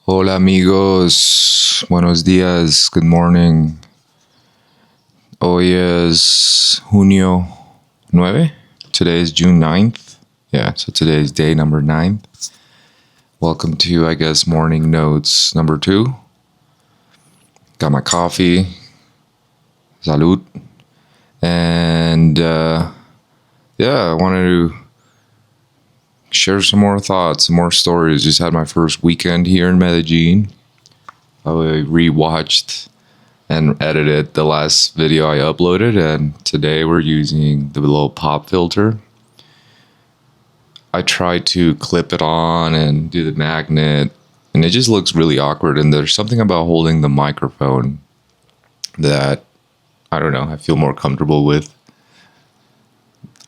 Hola amigos, buenos días, good morning. Hoy es junio 9. Today is June 9th. Yeah, so today is day number 9. Welcome to, I guess, morning notes number 2. Got my coffee. Salud. And I wanted to share some more thoughts, some more stories. Just had my first weekend here in Medellin. I rewatched and edited the last video I uploaded, and today we're using the little pop filter. I tried to clip it on and do the magnet, and it just looks really awkward, and there's something about holding the microphone that, I don't know, I feel more comfortable with.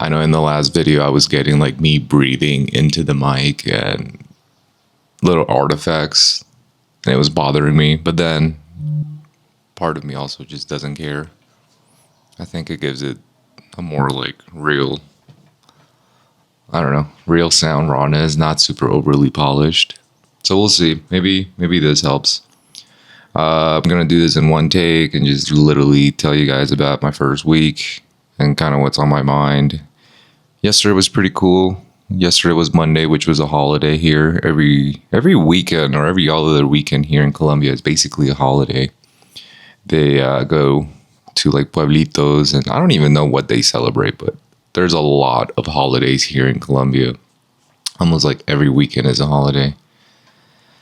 I know in the last video I was getting like me breathing into the mic and little artifacts, and it was bothering me, but then part of me also just doesn't care. I think it gives it a more like real sound rawness, not super overly polished. So we'll see. Maybe this helps. I'm gonna do this in one take and just literally tell you guys about my first week and kind of what's on my mind. Yesterday was pretty cool. Yesterday was Monday, which was a holiday here. Every weekend or every other weekend here in Colombia is basically a holiday. They go to like pueblitos, and I don't even know what they celebrate, but there's a lot of holidays here in Colombia. Almost like every weekend is a holiday.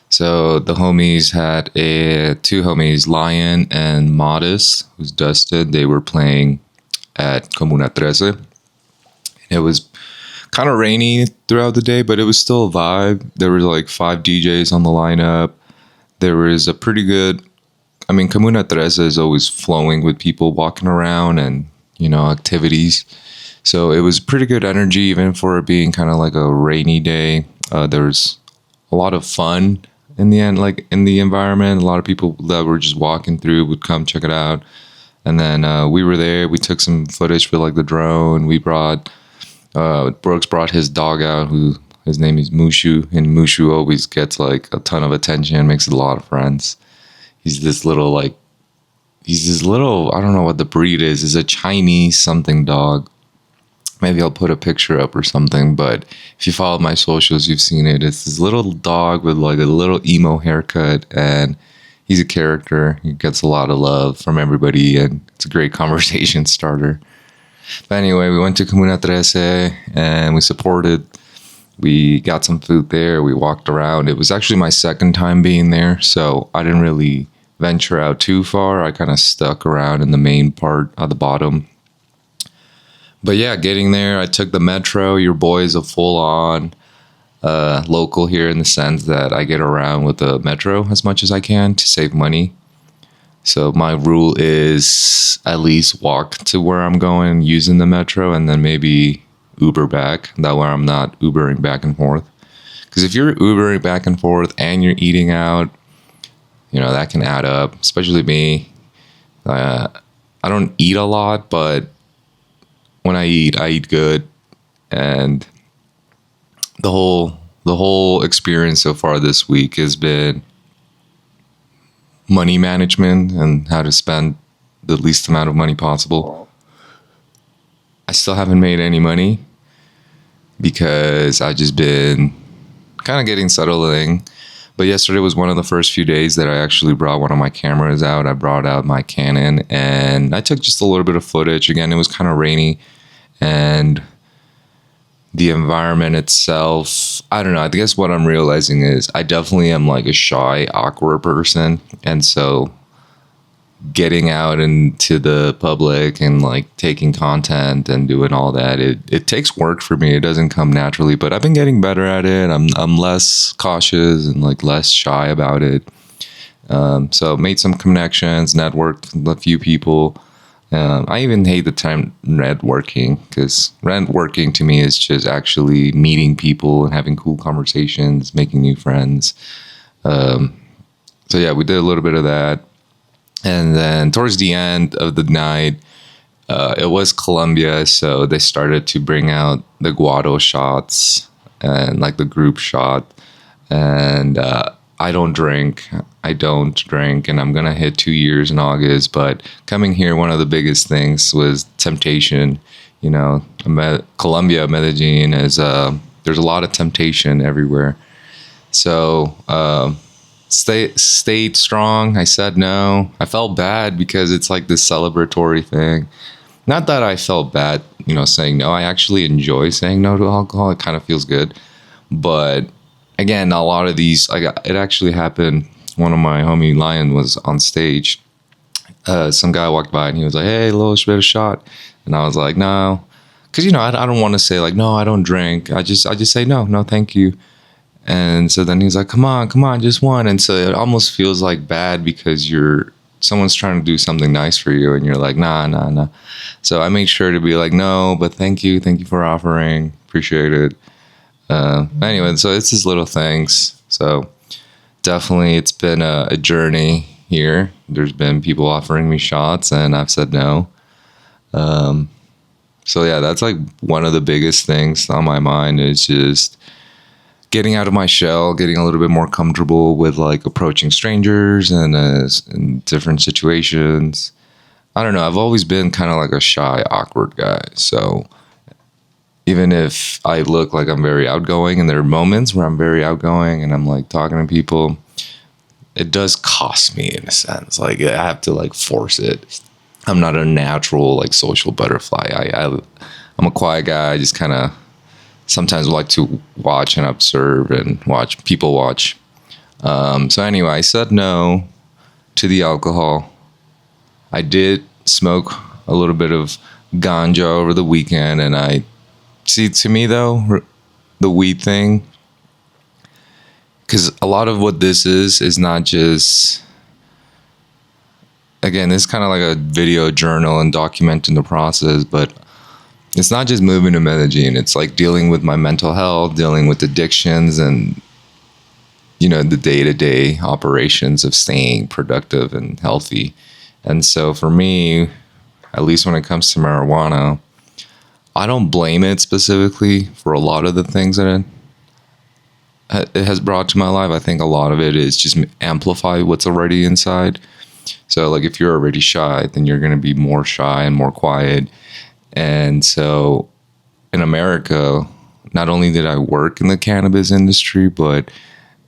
So the homies had two homies, Lion and Modest, who's Dusted. They were playing at Comuna 13. It was kind of rainy throughout the day, but it was still a vibe. There was like 5 DJs on the lineup. There was a pretty good, Comuna 13 is always flowing with people walking around and, activities. So it was pretty good energy, even for it being kind of like a rainy day. There was a lot of fun in the end, like in the environment. A lot of people that were just walking through would come check it out. And then we were there. We took some footage with like the drone. Brooks brought his dog out, who his name is Mushu, and Mushu always gets like a ton of attention, makes a lot of friends. He's this little, I don't know what the breed is. It's a Chinese something dog. Maybe I'll put a picture up or something, but if you follow my socials, you've seen it. It's this little dog with like a little emo haircut, and he's a character. He gets a lot of love from everybody, and it's a great conversation starter. But anyway, we went to Comuna 13 and we supported. We got some food there. We walked around. It was actually my second time being there, so I didn't really venture out too far. I kind of stuck around in the main part at the bottom. But yeah, getting there, I took the metro. Your boy's a full-on local here in the sense that I get around with the metro as much as I can to save money. So my rule is at least walk to where I'm going using the metro, and then maybe Uber back. That way I'm not Ubering back and forth. Because if you're Ubering back and forth and you're eating out, that can add up. Especially me. I don't eat a lot, but when I eat good. And the whole experience so far this week has been money management and how to spend the least amount of money possible. I still haven't made any money because I've just been kind of getting settling. But yesterday was one of the first few days that I actually brought one of my cameras out. I brought out my Canon and I took just a little bit of footage. Again, it was kind of rainy, and the environment itself, I don't know. I guess what I'm realizing is I definitely am like a shy, awkward person. And so getting out into the public and like taking content and doing all that, it takes work for me. It doesn't come naturally, but I've been getting better at it. I'm less cautious and like less shy about it. So made some connections, networked with a few people. I even hate the term networking, because networking to me is just actually meeting people and having cool conversations, making new friends. So yeah, we did a little bit of that. And then towards the end of the night, it was Colombia, so they started to bring out the Guado shots and like the group shot. And I don't drink. I don't drink, and I'm gonna hit 2 years in August. But coming here, one of the biggest things was temptation. You know, Colombia, Medellin is there's a lot of temptation everywhere. So stayed strong. I said no. I felt bad because it's like this celebratory thing. Not that I felt bad, saying no. I actually enjoy saying no to alcohol. It kind of feels good, but again, a lot of these, it actually happened. One of my homie Lion was on stage. Some guy walked by and he was like, "Hey, Lois, bit a shot," and I was like, "No," because I don't want to say like, "No, I don't drink." I just say no, no, thank you. And so then he's like, come on, just one. And so it almost feels like bad because someone's trying to do something nice for you and you're like, nah. So I made sure to be like, no, but thank you for offering, appreciate it. Anyway, so it's these little things. So definitely it's been a journey here. There's been people offering me shots and I've said no. So yeah, that's like one of the biggest things on my mind is just getting out of my shell, getting a little bit more comfortable with like approaching strangers and in different situations. I don't know. I've always been kind of like a shy, awkward guy. So even if I look like I'm very outgoing and there are moments where I'm very outgoing and I'm like talking to people, it does cost me in a sense. Like I have to like force it. I'm not a natural like social butterfly. I'm a quiet guy. I just kind of sometimes like to watch and observe and watch people watch. So anyway, I said no to the alcohol. I did smoke a little bit of ganja over the weekend, and to me though, the weed thing, because a lot of what this is not just, again, this is kind of like a video journal and documenting the process, but it's not just moving to Medellin. It's like dealing with my mental health, dealing with addictions, and the day-to-day operations of staying productive and healthy. And so for me, at least when it comes to marijuana, I don't blame it specifically for a lot of the things that it has brought to my life. I think a lot of it is just amplify what's already inside. So like if you're already shy, then you're going to be more shy and more quiet. And so in America, not only did I work in the cannabis industry, but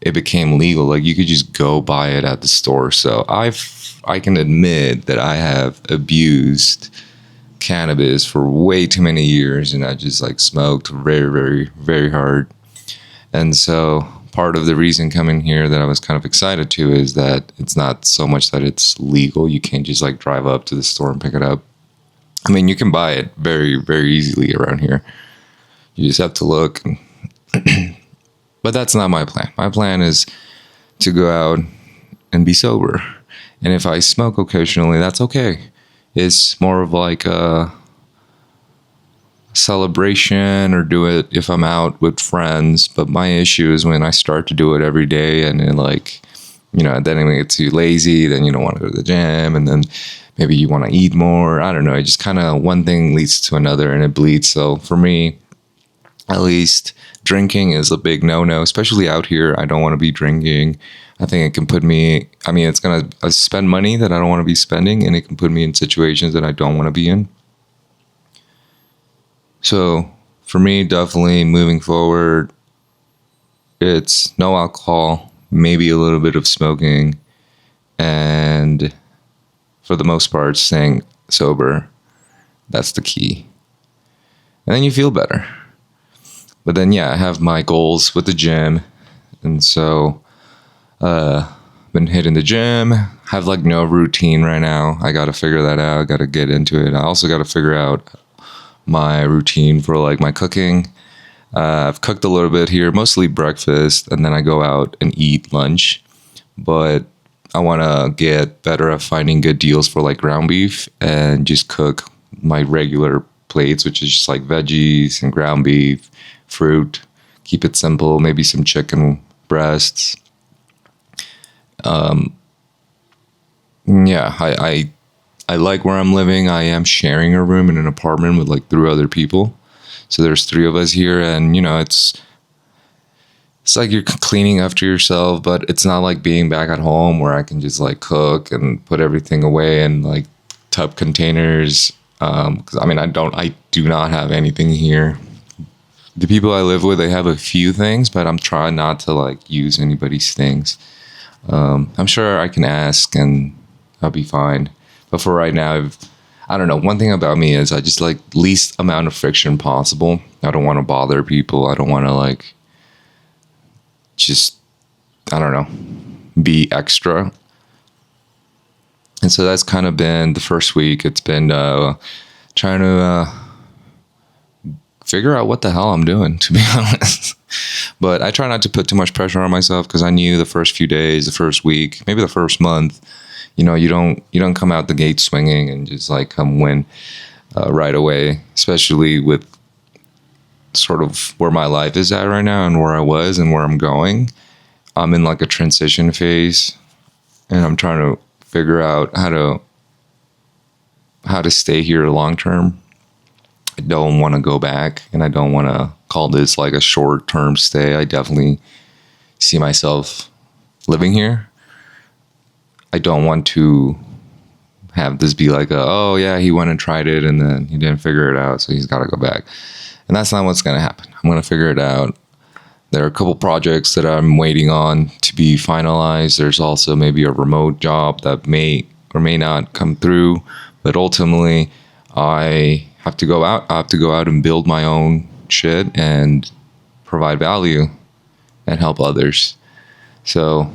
it became legal. Like you could just go buy it at the store. So I can admit that I have abused cannabis for way too many years, and I just like smoked very, very, very hard. And so part of the reason coming here that I was kind of excited to is that it's not so much that it's legal. You can't just like drive up to the store and pick it up. I mean, you can buy it very, very easily around here. You just have to look. But that's not my plan. My plan is to go out and be sober. And if I smoke occasionally, that's okay. It's more of like a celebration or do it if I'm out with friends. But my issue is when I start to do it every day and then then I get too lazy, then you don't want to go to the gym, and then maybe you want to eat more. I don't know. It just kind of one thing leads to another and it bleeds. So for me, at least, drinking is a big no-no, especially out here. I don't want to be drinking. I think it can put me, it's going to spend money that I don't want to be spending, and it can put me in situations that I don't want to be in. So for me, definitely moving forward, it's no alcohol, maybe a little bit of smoking, and for the most part, staying sober. That's the key. And then you feel better. But then, I have my goals with the gym. And so, been hitting the gym, have like no routine right now. I got to figure that out. I got to get into it. I also got to figure out my routine for like my cooking. I've cooked a little bit here, mostly breakfast, and then I go out and eat lunch. But I want to get better at finding good deals for like ground beef and just cook my regular plates, which is just like veggies and ground beef, fruit. Keep it simple, maybe some chicken breasts. I like where I'm living. I am sharing a room in an apartment with like 3 other people. So there's 3 of us here, and it's it's like you're cleaning after yourself, but it's not like being back at home where I can just like cook and put everything away in like tub containers. Because I do not have anything here. The people I live with, they have a few things, but I'm trying not to like use anybody's things. I'm sure I can ask and I'll be fine. But for right now, I don't know. One thing about me is I just like least amount of friction possible. I don't want to bother people. I don't want to like just, I don't know, be extra. And so that's kind of been the first week. It's been trying to figure out what the hell I'm doing, to be honest. But I try not to put too much pressure on myself because I knew the first few days, the first week, maybe the first month, you don't come out the gate swinging and just like come win right away, especially with sort of where my life is at right now and where I was and where I'm going. I'm in like a transition phase and I'm trying to figure out how to stay here long term. I don't want to go back and I don't want to call this like a short term stay. I definitely see myself living here. I don't want to have this be like, oh yeah, he went and tried it and then he didn't figure it out, so he's got to go back. And that's not what's going to happen. I'm going to figure it out. There are a couple projects that I'm waiting on to be finalized. There's also maybe a remote job that may or may not come through, but ultimately I have to go out. I have to go out and build my own shit and provide value and help others. So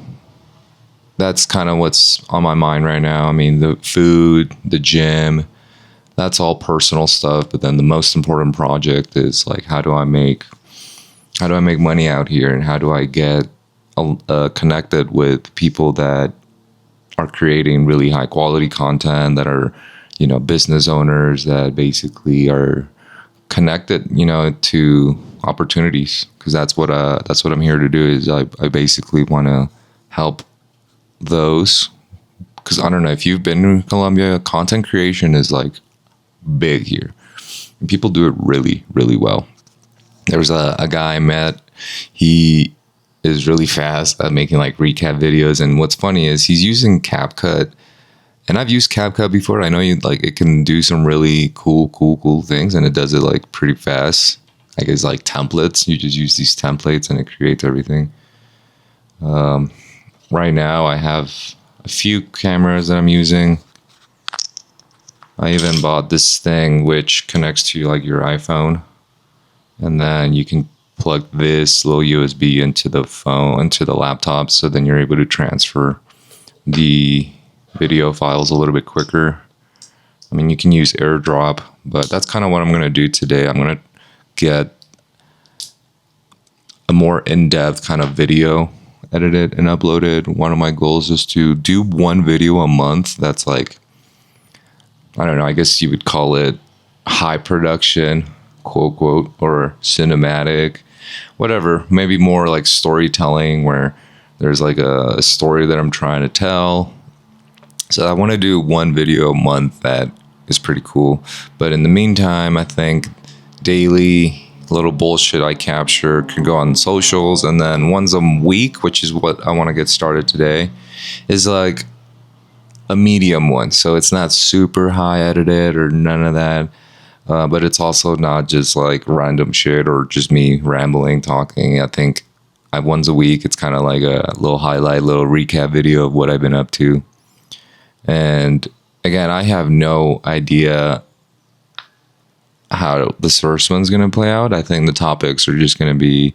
that's kind of what's on my mind right now. I mean, the food, the gym, that's all personal stuff. But then the most important project is like, how do I make money out here, and how do I get connected with people that are creating really high quality content, that are, business owners that basically are connected, to opportunities. Because that's what I'm here to do. Is I basically want to help those. Because I don't know if you've been to Colombia, content creation is like big here, and people do it really, really well. There was a guy I met. He is really fast at making like recap videos, and what's funny is he's using CapCut. And I've used CapCut before. I know it can do some really cool things, and it does it like pretty fast. Like it's like templates. You just use these templates and it creates everything. Right now I have a few cameras that I'm using. I even bought this thing which connects to like your iPhone, and then you can plug this little USB into the phone, into the laptop, so then you're able to transfer the video files a little bit quicker. I mean, you can use AirDrop, but that's kind of what I'm going to do today. I'm going to get a more in-depth kind of video edited and uploaded. One of my goals is to do one video a month that's like, I don't know, I guess you would call it high production, quote, quote, or cinematic, whatever. Maybe more like storytelling, where there's like a story that I'm trying to tell. So I want to do one video a month that is pretty cool. But in the meantime, I think daily little bullshit I capture can go on socials. And then once a week, which is what I want to get started today, is like a medium one. So it's not super high edited or none of that. But it's also not just like random shit or just me rambling, talking. I think once a week, it's kind of like a little highlight, little recap video of what I've been up to. And again, I have no idea how this first one's going to play out. I think the topics are just going to be,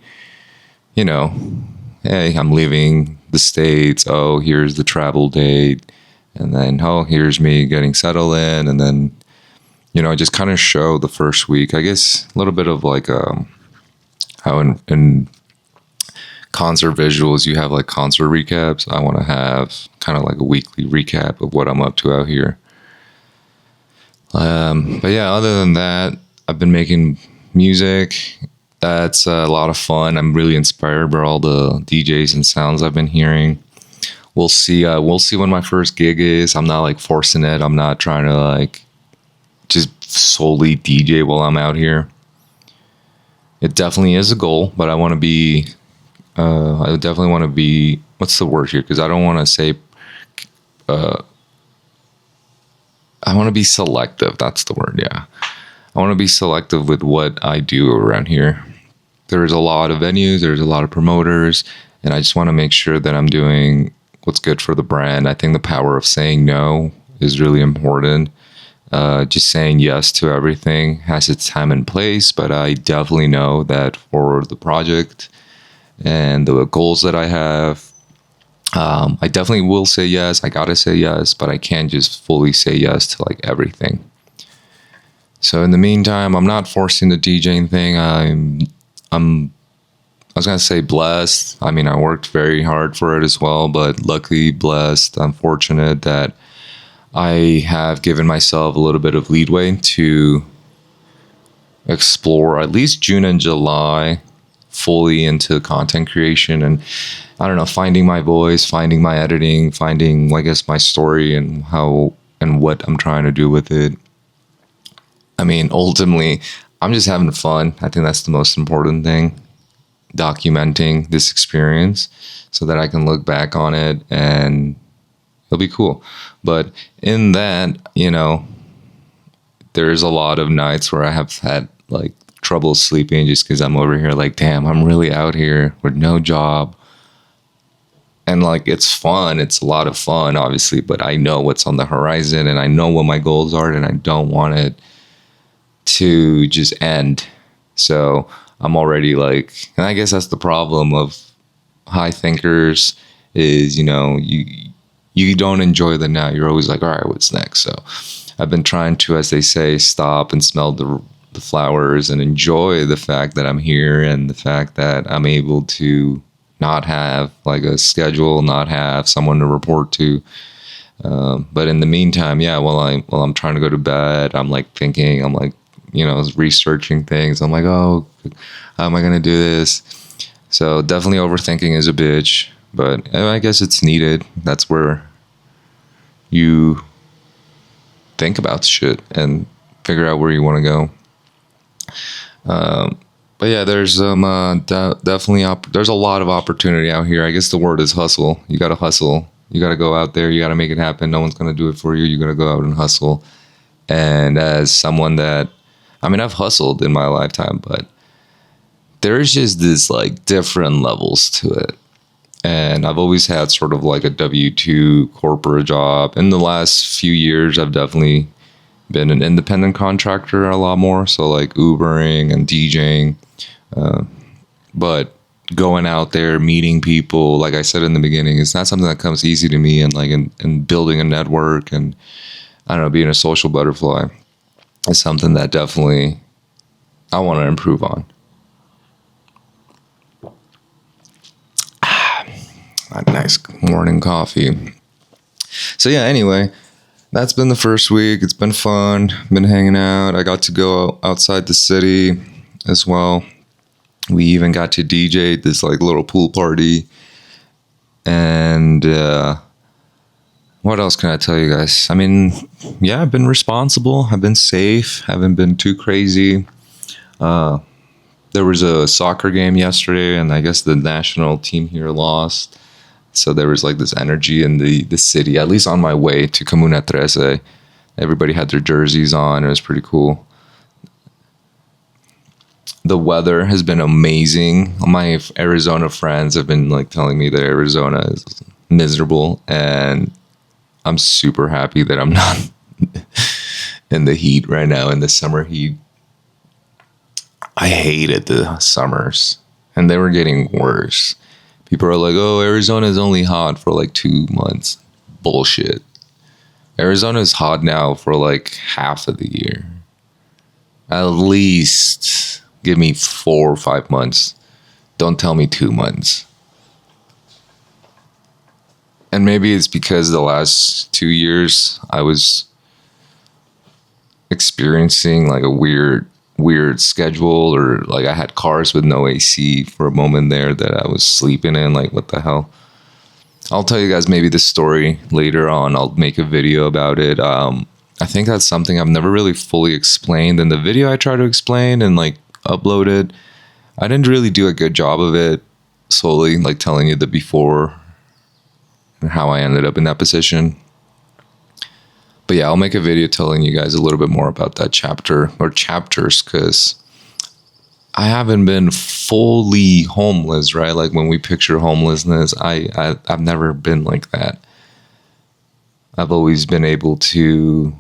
hey, I'm leaving the States. Oh, here's the travel date. And then, oh, here's me getting settled in. And then, just kind of show the first week. I guess a little bit of like how in concert visuals, you have like concert recaps. I want to have kind of like a weekly recap of what I'm up to out here. But yeah, other than that, I've been making music. That's a lot of fun. I'm really inspired by all the DJs and sounds I've been hearing. We'll see when my first gig is. I'm not like forcing it. I'm not trying to like just solely DJ while I'm out here. It definitely is a goal, but I want to be I definitely want to be, what's the word here? Because I don't want to say, I want to be selective. That's the word. Yeah. I want to be selective with what I do around here. There's a lot of venues, there's a lot of promoters, and I just want to make sure that I'm doing what's good for the brand. I think the power of saying no is really important. Just saying yes to everything has its time and place, but I definitely know that for the project and the goals that I have, I definitely will say yes. I gotta say yes, but I can't just fully say yes to like everything. So in the meantime, I'm not forcing the DJing thing. I was gonna say blessed. I mean, I worked very hard for it as well, but luckily blessed. I'm fortunate that I have given myself a little bit of leeway to explore at least June and July fully into content creation, and I don't know, finding my voice, finding my editing, finding, I guess, my story and how and what I'm trying to do with it. I mean, ultimately, I'm just having fun. I think that's the most important thing. Documenting this experience so that I can look back on it and it'll be cool. But in that, there's a lot of nights where I have had like trouble sleeping just because I'm over here like, damn, I'm really out here with no job. And like, it's fun. It's a lot of fun, obviously, but I know what's on the horizon and I know what my goals are and I don't want it to just end. So I'm already like, and I guess that's the problem of high thinkers is, you don't enjoy the now. You're always like, all right, what's next? So I've been trying to, as they say, stop and smell the flowers and enjoy the fact that I'm here and the fact that I'm able to not have like a schedule, not have someone to report to. But in the meantime, yeah, while I'm trying to go to bed, I'm like thinking, I'm like, researching things. I'm like, oh, how am I going to do this? So definitely overthinking is a bitch, but I guess it's needed. That's where you think about shit and figure out where you want to go. But yeah, there's definitely there's a lot of opportunity out here. I guess the word is hustle. You got to hustle. You got to go out there. You got to make it happen. No one's going to do it for you. You got to go out and hustle. And as someone that, I've hustled in my lifetime, but there's just this like different levels to it. And I've always had sort of like a W-2 corporate job. In the last few years, I've definitely been an independent contractor a lot more. So like Ubering and DJing. But going out there, meeting people, like I said in the beginning, it's not something that comes easy to me. And like in building a network and, I don't know, being a social butterfly is something that definitely I want to improve on. A nice morning coffee. So yeah, anyway, that's been the first week. It's been fun. Been hanging out. I got to go outside the city as well. We even got to DJ this like little pool party. And what else can I tell you guys? Yeah, I've been responsible. I've been safe. Haven't been too crazy. There was a soccer game yesterday, and I guess the national team here lost. So there was like this energy in the city, at least on my way to Comuna 13. Everybody had their jerseys on. It was pretty cool. The weather has been amazing. My Arizona friends have been like telling me that Arizona is miserable, and I'm super happy that I'm not in the heat right now, in the summer heat. I hated the summers, and they were getting worse. People are like, oh, Arizona is only hot for like 2 months. Bullshit. Arizona is hot now for like half of the year. At least give me 4 or 5 months. Don't tell me 2 months. And maybe it's because the last 2 years I was experiencing like a weird schedule, or like I had cars with no AC for a moment there that I was sleeping in. Like, what the hell? I'll tell you guys maybe this story later on. I'll make a video about it. I think that's something I've never really fully explained. In the video I try to explain and like upload it, I didn't really do a good job of it. slowly, like telling you the before and how I ended up in that position. But yeah, I'll make a video telling you guys a little bit more about that chapter or chapters, because I haven't been fully homeless, right? Like when we picture homelessness, I've never been like that. I've always been able to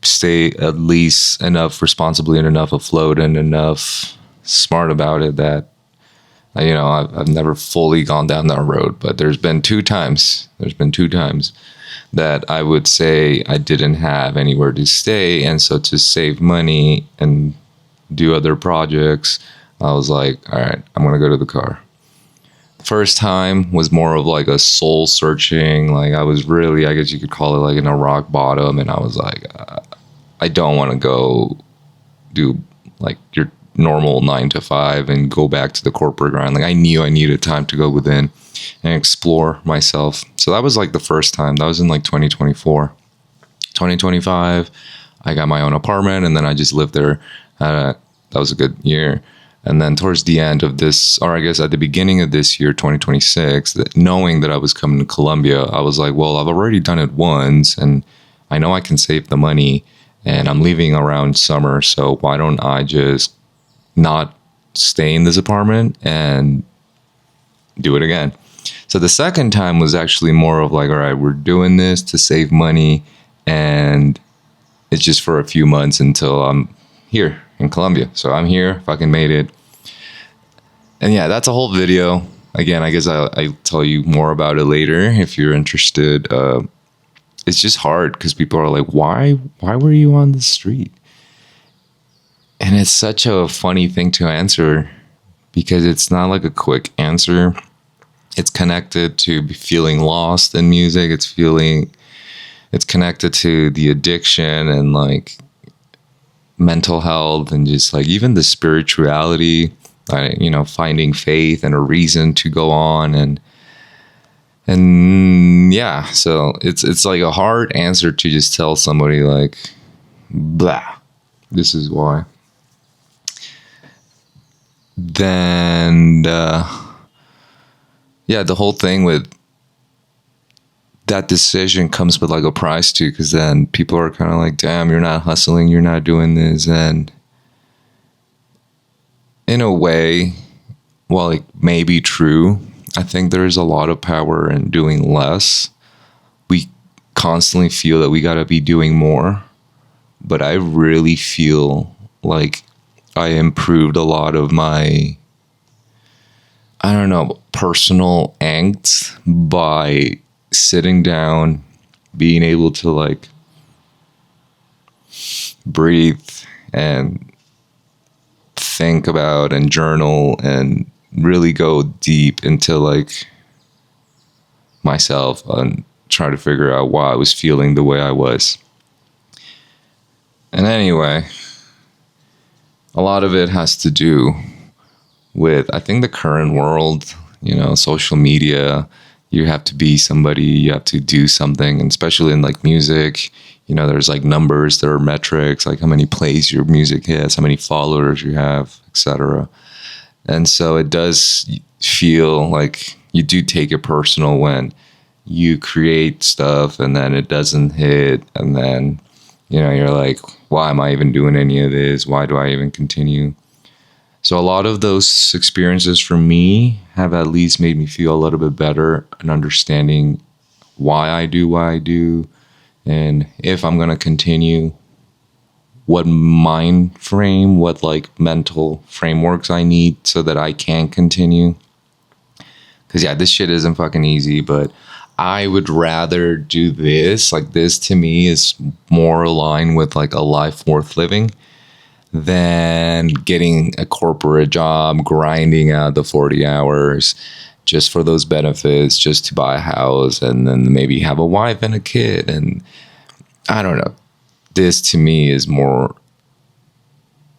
stay at least enough responsibly and enough afloat and enough smart about it that, you know, I've never fully gone down that road. But there's been two times that I would say I didn't have anywhere to stay. And so to save money and do other projects, I was like, all right, I'm going to go to the car. First time was more of like a soul searching. Like I was really, I guess you could call it like in a rock bottom. And I was like, I don't want to go do like your normal 9 to 5 and go back to the corporate grind. Like I knew I needed time to go within and explore myself. So that was like the first time. That was in like 2024. 2025, I got my own apartment and then I just lived there. That was a good year. And then towards the end of this, or I guess at the beginning of this year, 2026, knowing that I was coming to Colombia, I was like, well, I've already done it once and I know I can save the money and I'm leaving around summer. So why don't I just not stay in this apartment and do it again? So the second time was actually more of like, all right, we're doing this to save money and it's just for a few months until I'm here in Colombia. So I'm here, fucking made it. And yeah, that's a whole video. Again, I guess I'll tell you more about it later if you're interested. It's just hard because people are like, why were you on the street? And it's such a funny thing to answer because it's not like a quick answer. It's connected to feeling lost in music. It's connected to the addiction and like mental health and just like even the spirituality, you know, finding faith and a reason to go on. And yeah, so it's like a hard answer to just tell somebody like, blah, this is why. Then, yeah, the whole thing with that decision comes with like a price too, because then people are kind of like, damn, you're not hustling, you're not doing this. And in a way, while it may be true, I think there's a lot of power in doing less. We constantly feel that we got to be doing more, but I really feel like I improved a lot of my, I don't know, personal angst by sitting down, being able to like breathe and think about and journal and really go deep into like myself and try to figure out why I was feeling the way I was. And anyway, a lot of it has to do with, I think, the current world, you know, social media. You have to be somebody, you have to do something, and especially in like music, you know, there's like numbers, there are metrics, like how many plays your music hits, how many followers you have, etc. And so it does feel like you do take it personal when you create stuff and then it doesn't hit, and then, you know, you're like, why am I even doing any of this? Why do I even continue? So a lot of those experiences for me have at least made me feel a little bit better and understanding why I do, and if I'm going to continue, what mind frame, what like mental frameworks I need so that I can continue. Because yeah, this shit isn't fucking easy, but I would rather do this. Like this to me is more aligned with like a life worth living than getting a corporate job, grinding out the 40 hours just for those benefits, just to buy a house and then maybe have a wife and a kid. And I don't know. This to me is more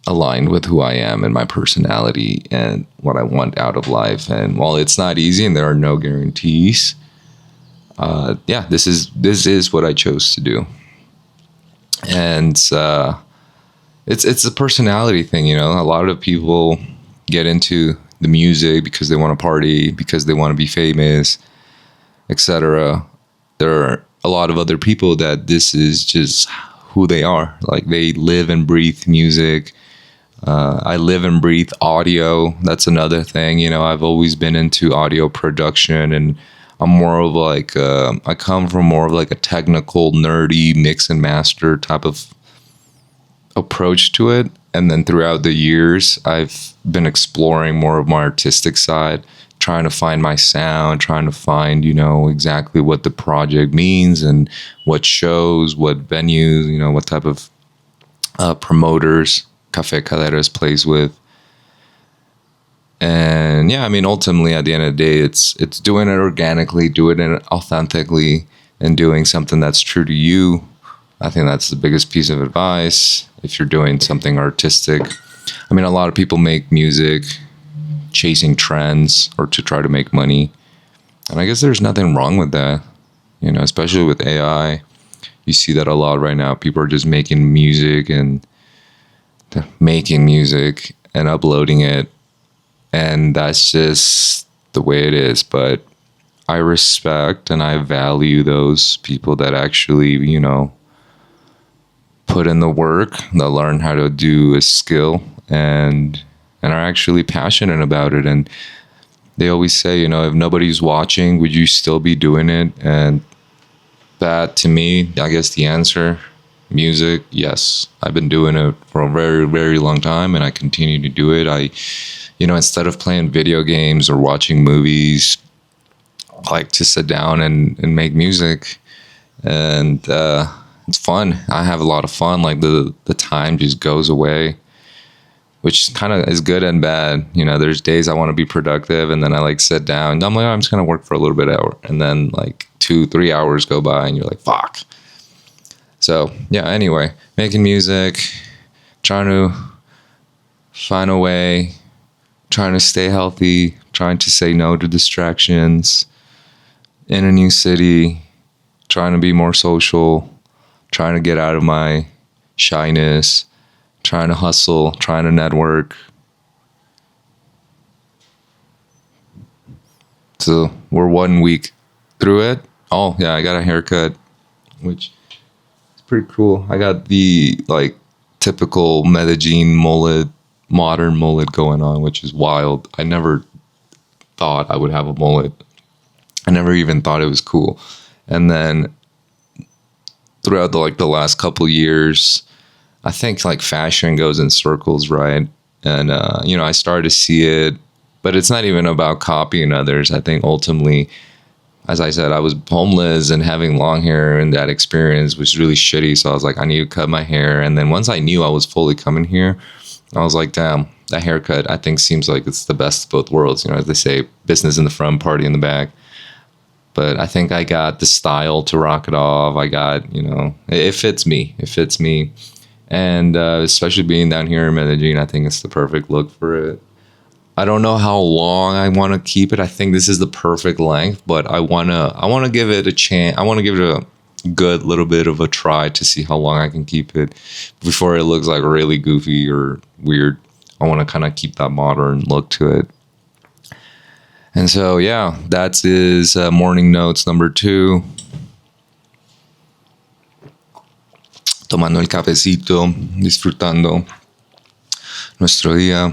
aligned with who I am and my personality and what I want out of life. And while it's not easy and there are no guarantees, yeah, this is what I chose to do. And it's a personality thing, you know. A lot of people get into the music, because they want to party, because they want to be famous, etc. There are a lot of other people that this is just who they are. Like, they live and breathe music. I live and breathe audio. That's another thing. You know, I've always been into audio production, and I'm more of like, I come from more of like a technical, nerdy mix and master type of approach to it. And then throughout the years, I've been exploring more of my artistic side, trying to find my sound, trying to find, you know, exactly what the project means and what shows, what venues, you know, what type of promoters Café CADERAS plays with. And yeah, I mean, ultimately at the end of the day, it's doing it organically, doing it authentically, and doing something that's true to you. I think that's the biggest piece of advice if you're doing something artistic. I mean, a lot of people make music chasing trends or to try to make money. And I guess there's nothing wrong with that, you know, especially with AI. You see that a lot right now. People are just making music and uploading it. And that's just the way it is. But I respect and I value those people that actually, you know, put in the work, that learn how to do a skill and are actually passionate about it. And they always say, you know, if nobody's watching, would you still be doing it? And that, to me, I guess the answer, music, yes. I've been doing it for a very, very long time, and I continue to do it. You know, instead of playing video games or watching movies, I like to sit down and make music. And it's fun. I have a lot of fun. Like, the time just goes away, which kind of is good and bad. You know, there's days I want to be productive, and then I like sit down and I'm like, oh, I'm just going to work for a little bit hour. And then like 2-3 hours go by and you're like, fuck. So yeah, anyway, making music, trying to find a way, trying to stay healthy, trying to say no to distractions in a new city, trying to be more social, trying to get out of my shyness, trying to hustle, trying to network. So we're 1 week through it. Oh yeah, I got a haircut, which is pretty cool. I got the like typical Medellin mullet, modern mullet going on, which is wild. I never thought I would have a mullet. I never even thought it was cool. And then throughout the last couple years, I think like fashion goes in circles, right? And you know, I started to see it, but it's not even about copying others. I think ultimately, as I said, I was homeless and having long hair, and that experience was really shitty. So I was like, I need to cut my hair. And then once I knew I was fully coming here, I was like, damn, that haircut, I think, seems like it's the best of both worlds. You know, as they say, business in the front, party in the back. But I think I got the style to rock it off. I got, you know, it fits me. It fits me. And especially being down here in Medellin, I think it's the perfect look for it. I don't know how long I want to keep it. I think this is the perfect length, but I want to give it a chance. I want to give it a good little bit of a try to see how long I can keep it before it looks like really goofy or weird. I want to kind of keep that modern look to it. And so, yeah, that is morning notes number 2. Tomando el cafecito, disfrutando nuestro día.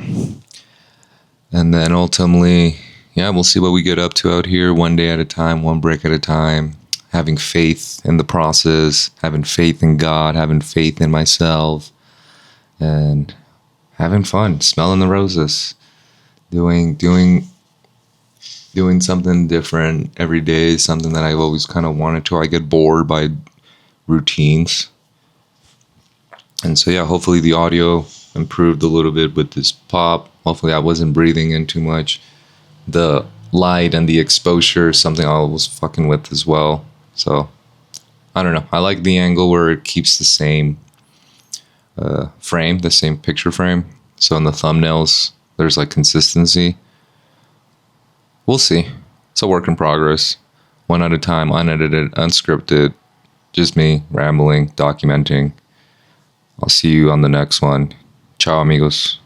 And then ultimately, yeah, we'll see what we get up to out here, one day at a time, one break at a time, having faith in the process, having faith in God, having faith in myself, and having fun, smelling the roses, doing something different every day, something that I've always kind of wanted to. I get bored by routines. And so, yeah, hopefully the audio improved a little bit with this pop. Hopefully I wasn't breathing in too much. The light and the exposure is something I was fucking with as well. So, I don't know. I like the angle where it keeps the same frame, the same picture frame. So in the thumbnails, there's like consistency. We'll see. It's a work in progress. One at a time, unedited, unscripted. Just me rambling, documenting. I'll see you on the next one. Ciao, amigos.